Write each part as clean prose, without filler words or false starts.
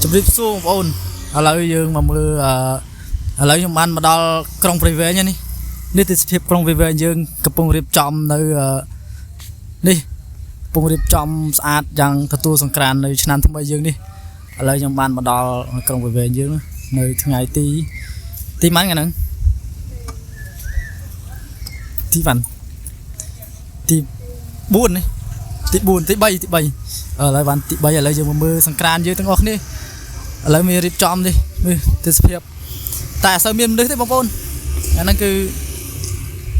ជម្រាបសួរបងប្អូនឥឡូវយើងមកមើលឥឡូវខ្ញុំបានមកដល់ក្រុងព្រៃវែងនេះនេះទេសភាពក្រុងព្រៃវែងយើងកំពុងរៀបចំនៅនេះកំពុងរៀបចំស្អាតយ៉ាងទទួលសង្ក្រាន្តនៅឆ្នាំថ្មីយើងនេះឥឡូវខ្ញុំបានមកដល់ក្រុងព្រៃវែងយើងនៅថ្ងៃទីម៉ានថ្ងៃហ្នឹងទី4នេះទី3ឥឡូវបានទី3ឥឡូវយើងមកមើលសង្ក្រាន្តយើងទាំងអស់គ្នាឥឡូវមានរៀបចំនេះទេសភាពតែអត់សូវមានមនុស្សទេបងប្អូនអាហ្នឹងគឺ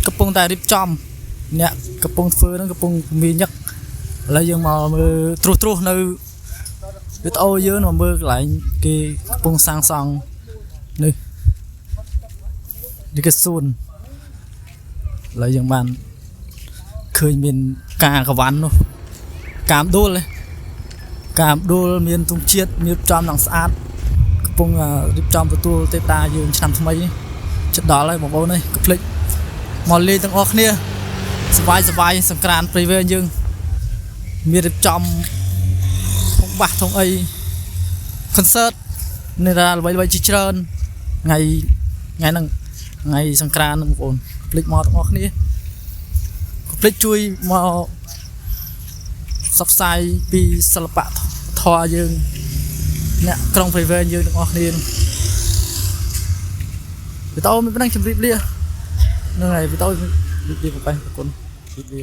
កំពុងតែរៀបចំអ្នកកំពុងធ្វើហ្នឹងកំពុងមានញឹកឥឡូវយើងមកមើលត្រុសនៅវីដេអូយើងមកមើលកន្លែងគេកំពុងសាងសង់នេះគឺសួនឥឡូវយើងបានឃើញមានការកវ៉ាន់នោះកាមដួលមានទង់ជាតិមានចំឡើងស្អាតកំពុងរៀបចំទទួលទេវតាយើងឆ្នាំថ្មីជិតដល់ហើយបងប្អូនអើយកុំភ្លេចមកលេងទាំងអស់គ្នាសប្បាយសង្ក្រាន្តព្រៃវែងយើងមានរៀបចំធំបាសធំអី concert នៅរាល្បីជាច្រើនថ្ងៃហ្នឹងថ្ងៃសង្ក្រាន្តបងប្អូនកុំភ្លេចមកទាំងអស់គ្នាកុំភ្លេចជួយមកផ្សព្វផ្សាយពីសិល្បៈធម៌យើងអ្នកក្រុងព្រៃវែងយើងទាំងអស់គ្នាវីដេអូមានប៉ុណ្ណឹងជម្រាបលាហ្នឹងហើយវីដេអូជម្រាបលាបងប្អូនជម្រាបលា